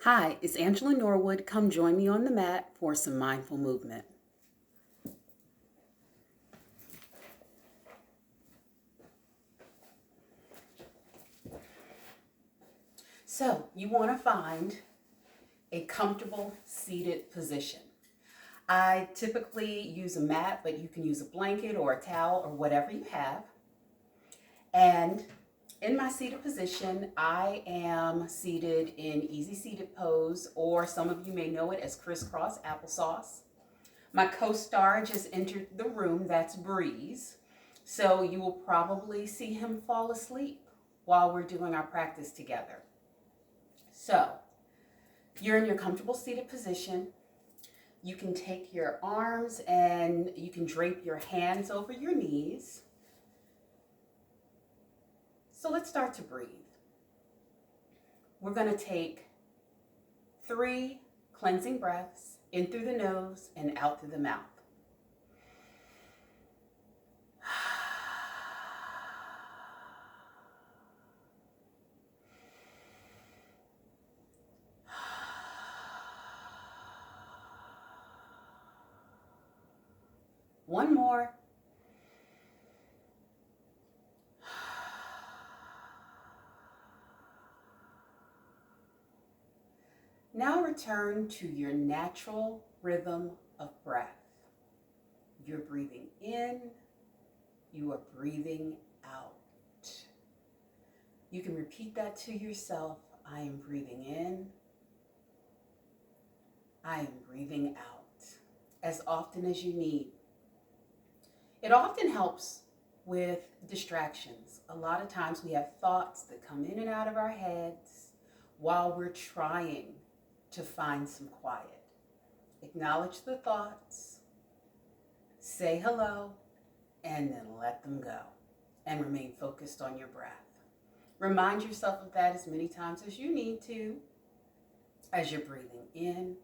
Hi, it's Angela Norwood. Come join me on the mat for some mindful movement. So, you want to find a comfortable seated position. I typically use a mat, but you can use a blanket or a towel or whatever you have. And in my seated position, I am seated in easy seated pose, or some of you may know it as crisscross applesauce. My co-star just entered the room, that's Breeze. So you will probably see him fall asleep while we're doing our practice together. So you're in your comfortable seated position. You can take your arms and you can drape your hands over your knees. So let's start to breathe. We're going to take 3 cleansing breaths in through the nose and out through the mouth. One more. Now return to your natural rhythm of breath. You're breathing in, you are breathing out. You can repeat that to yourself. I am breathing in, I am breathing out, as often as you need. It often helps with distractions. A lot of times we have thoughts that come in and out of our heads while we're trying to find some quiet. Acknowledge the thoughts, say hello, and then let them go and remain focused on your breath. Remind yourself of that as many times as you need to as you're breathing in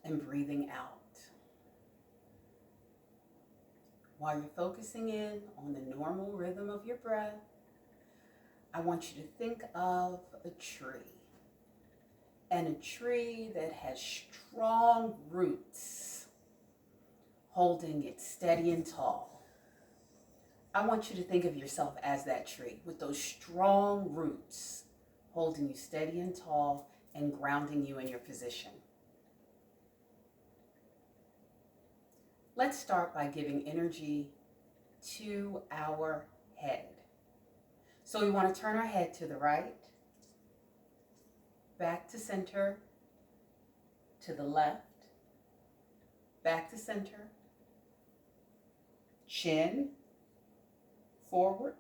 and breathing out. While you're focusing in on the normal rhythm of your breath, I want you to think of a tree. And a tree that has strong roots holding it steady and tall. I want you to think of yourself as that tree with those strong roots holding you steady and tall and grounding you in your position. Let's start by giving energy to our head. So we want to turn our head to the right, back to center, to the left, back to center, chin, forward,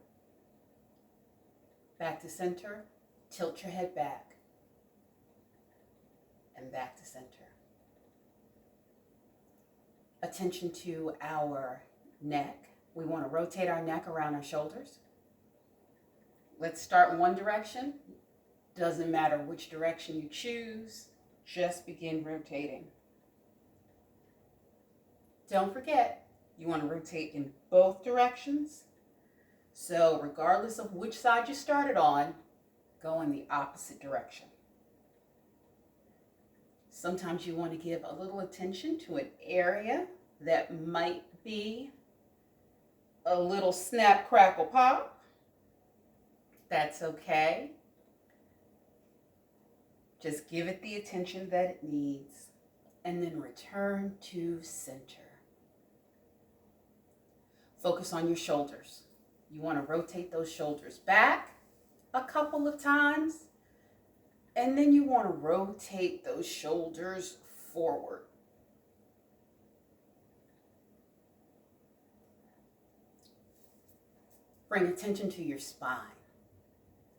back to center, tilt your head back, and back to center. Attention to our neck. We want to rotate our neck around our shoulders. Let's start in one direction. Doesn't matter which direction you choose, just begin rotating. Don't forget, you want to rotate in both directions. So regardless of which side you started on, go in the opposite direction. Sometimes you want to give a little attention to an area that might be a little snap, crackle, pop. That's okay. Just give it the attention that it needs and then return to center. Focus on your shoulders. You want to rotate those shoulders back a couple of times, and then you want to rotate those shoulders forward. Bring attention to your spine.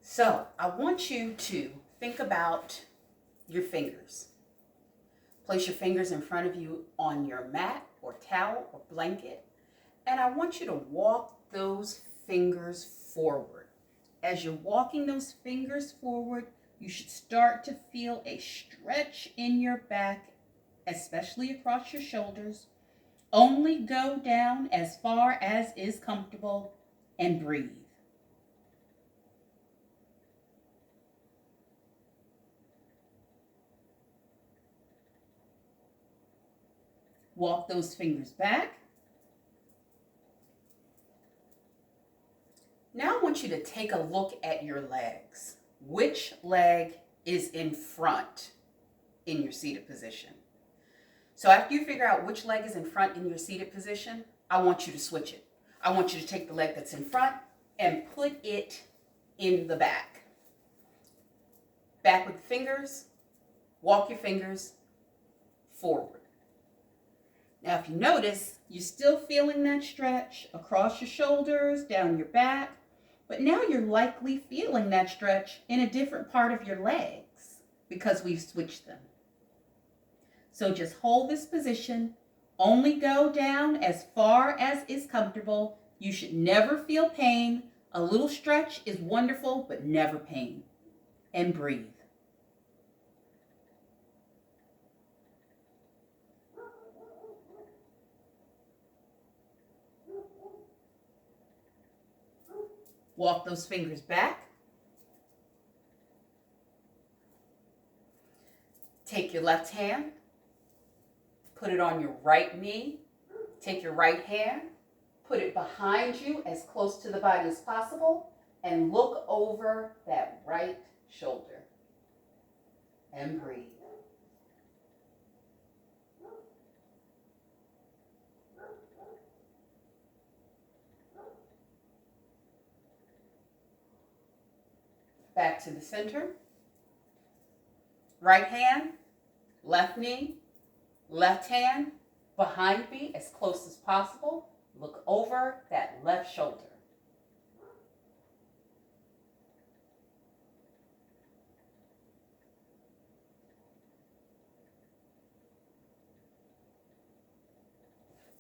So I want you to think about your fingers. Place your fingers in front of you on your mat or towel or blanket, and I want you to walk those fingers forward. As you're walking those fingers forward, you should start to feel a stretch in your back, especially across your shoulders. Only go down as far as is comfortable and breathe. Walk those fingers back. Now I want you to take a look at your legs. Which leg is in front in your seated position? So after you figure out which leg is in front in your seated position, I want you to switch it. I want you to take the leg that's in front and put it in the back. Back with the fingers, walk your fingers forward. Now if you notice, you're still feeling that stretch across your shoulders, down your back, but now you're likely feeling that stretch in a different part of your legs because we've switched them. So just hold this position, only go down as far as is comfortable. You should never feel pain. A little stretch is wonderful, but never pain. And breathe. Walk those fingers back. Take your left hand, put it on your right knee. Take your right hand, put it behind you as close to the body as possible, and look over that right shoulder. And breathe. Back to the center. Right hand, left knee, left hand behind me as close as possible. Look over that left shoulder.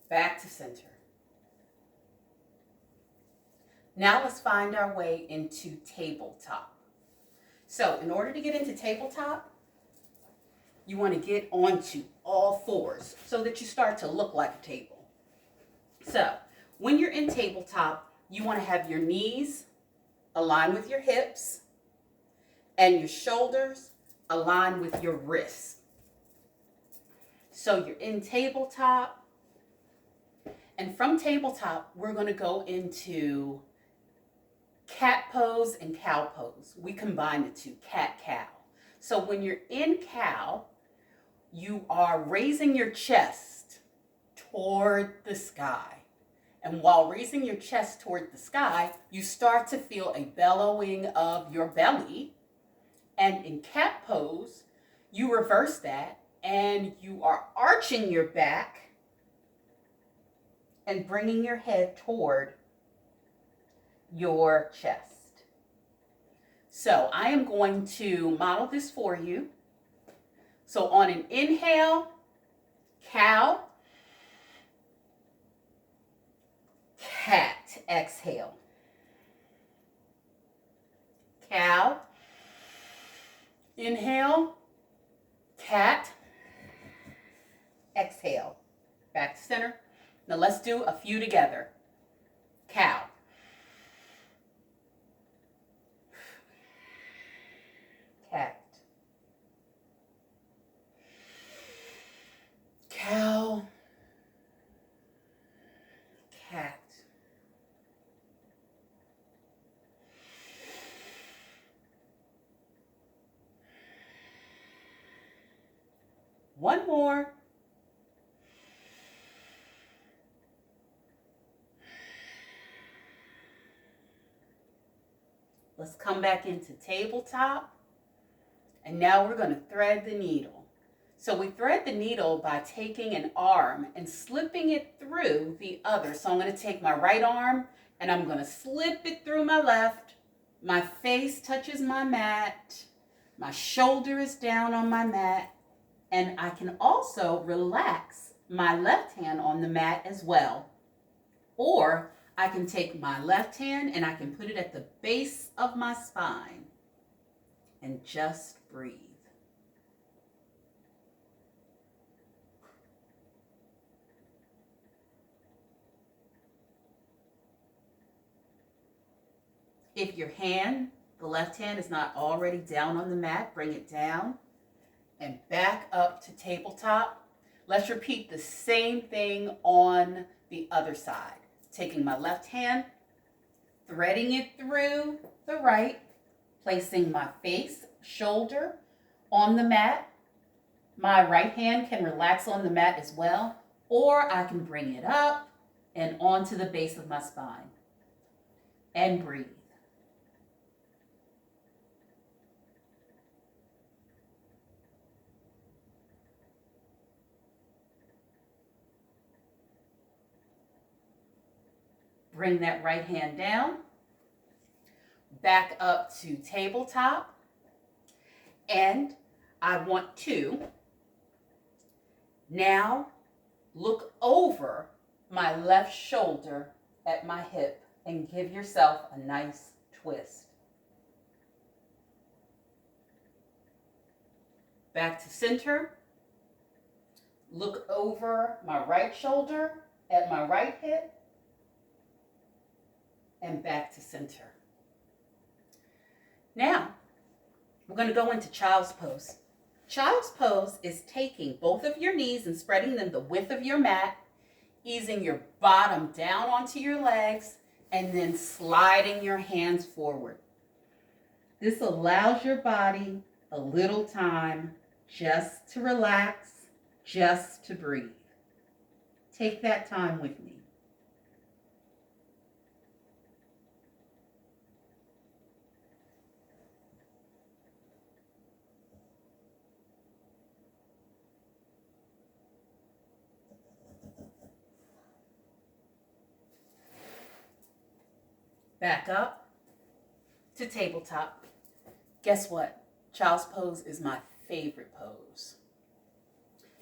Back to center. Now let's find our way into tabletop. So in order to get into tabletop, you want to get onto all fours so that you start to look like a table. So when you're in tabletop, you want to have your knees align with your hips and your shoulders align with your wrists. So you're in tabletop, and from tabletop, we're going to go into cat pose and cow pose. We combine the two, cat-cow. So when you're in cow, you are raising your chest toward the sky. And while raising your chest toward the sky, you start to feel a bellowing of your belly. And in cat pose, you reverse that and you are arching your back and bringing your head toward your chest. So I am going to model this for you. So on an inhale, cow, cat, exhale. Cow, inhale, cat, exhale. Back to center. Now let's do a few together. Cow. Cat. Cow. Cat. One more. Let's come back into tabletop. And now we're going to thread the needle. So we thread the needle by taking an arm and slipping it through the other. So I'm going to take my right arm and I'm going to slip it through my left. My face touches my mat. My shoulder is down on my mat. And I can also relax my left hand on the mat as well. Or I can take my left hand and I can put it at the base of my spine and just breathe. If your hand, the left hand, is not already down on the mat, bring it down and back up to tabletop. Let's repeat the same thing on the other side. Taking my left hand, threading it through the right, placing my face, shoulder on the mat. My right hand can relax on the mat as well, or I can bring it up and onto the base of my spine. And breathe. Bring that right hand down, back up to tabletop, and I want to now look over my left shoulder at my hip and give yourself a nice twist. Back to center. Look over my right shoulder at my right hip and back to center. Now, we're going to go into child's pose. Child's pose is taking both of your knees and spreading them the width of your mat, easing your bottom down onto your legs, and then sliding your hands forward. This allows your body a little time just to relax, just to breathe. Take that time with me. Back up to tabletop. Guess what? Child's pose is my favorite pose.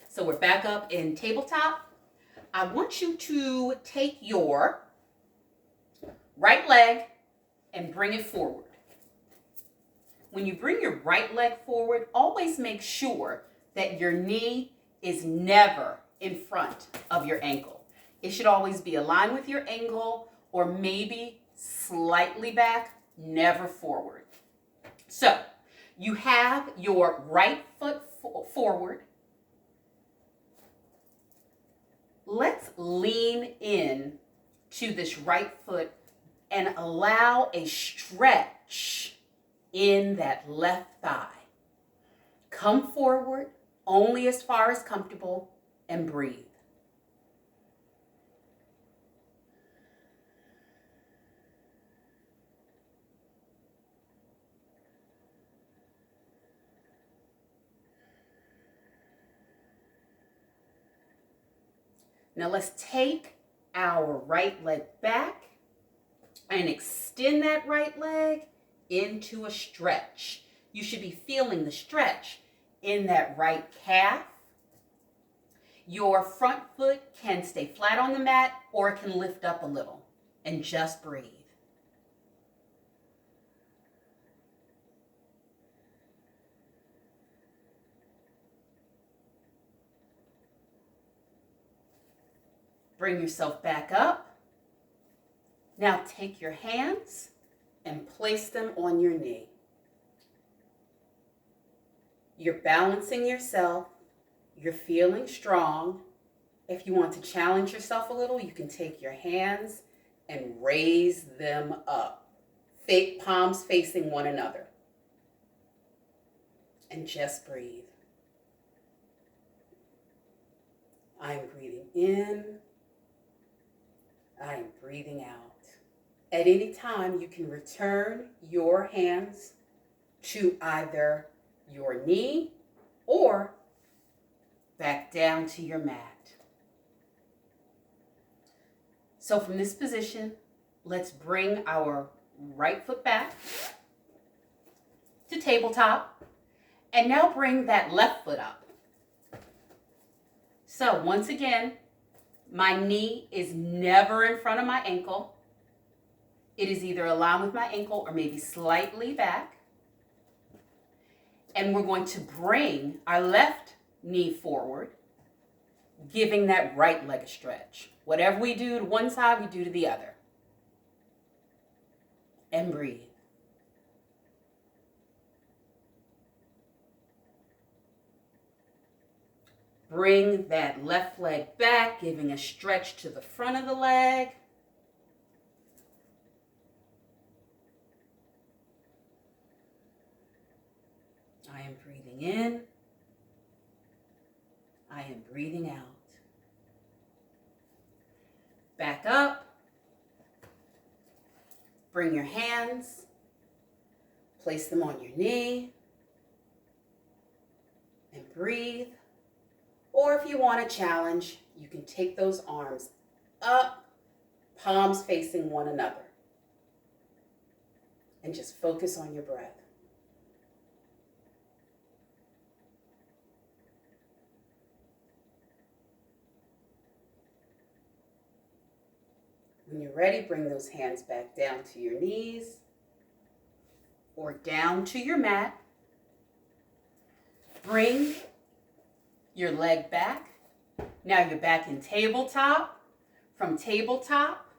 So we're back up in tabletop. I want you to take your right leg and bring it forward. When you bring your right leg forward, always make sure that your knee is never in front of your ankle. It should always be aligned with your ankle or maybe slightly back, never forward. So you have your right foot forward. Let's lean in to this right foot and allow a stretch in that left thigh. Come forward only as far as comfortable and breathe. Now let's take our right leg back and extend that right leg into a stretch. You should be feeling the stretch in that right calf. Your front foot can stay flat on the mat or it can lift up a little, and just breathe. Bring yourself back up. Now take your hands and place them on your knee. You're balancing yourself. You're feeling strong. If you want to challenge yourself a little, you can take your hands and raise them up. Palms facing one another. And just breathe. I'm breathing in. I am breathing out. At any time, you can return your hands to either your knee or back down to your mat. So from this position, let's bring our right foot back to tabletop and now bring that left foot up. So once again, my knee is never in front of my ankle. It is either aligned with my ankle or maybe slightly back. And we're going to bring our left knee forward, giving that right leg a stretch. Whatever we do to one side, we do to the other. And breathe. Bring that left leg back, giving a stretch to the front of the leg. I am breathing in. I am breathing out. Back up. Bring your hands. Place them on your knee. And breathe. Or if you want a challenge, you can take those arms up, palms facing one another. And just focus on your breath. When you're ready, bring those hands back down to your knees or down to your mat. Bring your leg back. Now you're back in tabletop. From tabletop,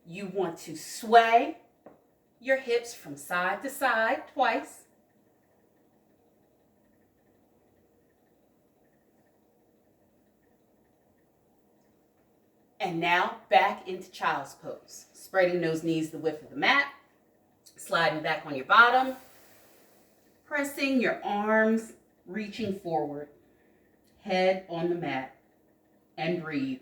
you want to sway your hips from side to side twice. And now back into child's pose. Spreading those knees the width of the mat. Sliding back on your bottom. Pressing your arms, reaching forward. Head on the mat. And breathe.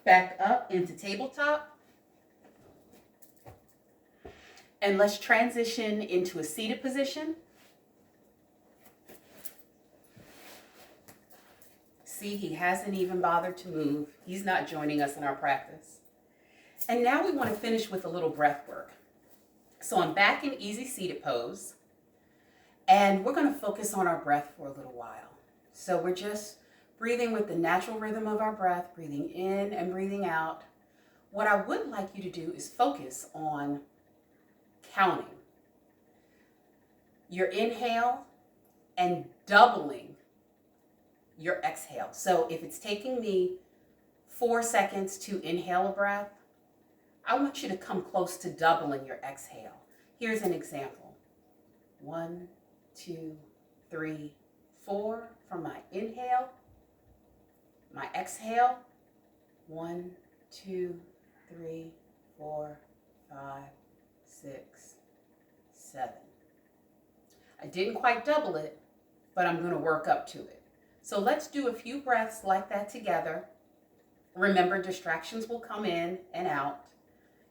Back up into tabletop. And let's transition into a seated position. See, he hasn't even bothered to move. He's not joining us in our practice. And now we want to finish with a little breath work. So I'm back in easy seated pose. And we're going to focus on our breath for a little while. So we're just breathing with the natural rhythm of our breath, breathing in and breathing out. What I would like you to do is focus on counting your inhale and doubling your exhale. So if it's taking me 4 seconds to inhale a breath, I want you to come close to doubling your exhale. Here's an example. 1, 2, 3, 4 for my inhale. My exhale, 1, 2, 3, 4, 5, 6, 7. I didn't quite double it, but I'm going to work up to it. So let's do a few breaths like that together. Remember, distractions will come in and out.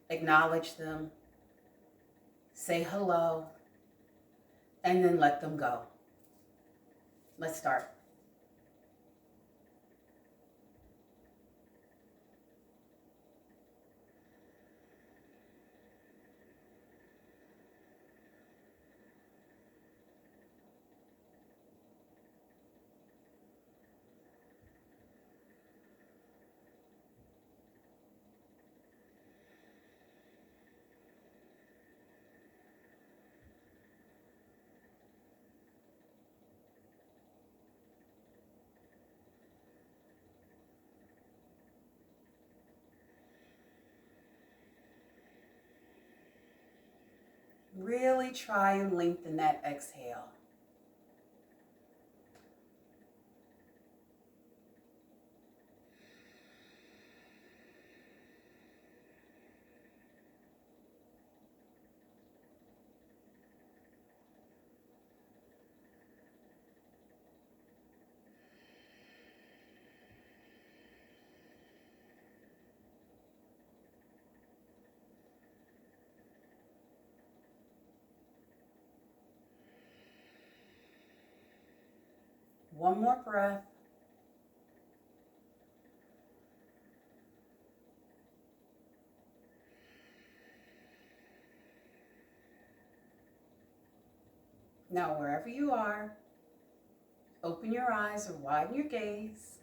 Acknowledge them. Say hello. And then let them go. Let's start. Really try and lengthen that exhale. One more breath. Now, wherever you are, open your eyes or widen your gaze.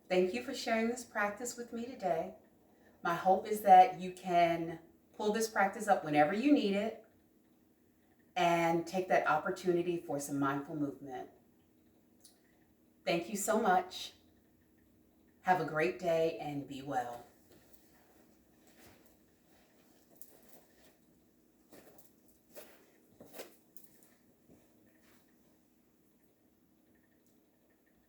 Thank you for sharing this practice with me today. My hope is that you can pull this practice up whenever you need it. and take that opportunity for some mindful movement. Thank you so much. Have a great day and be well.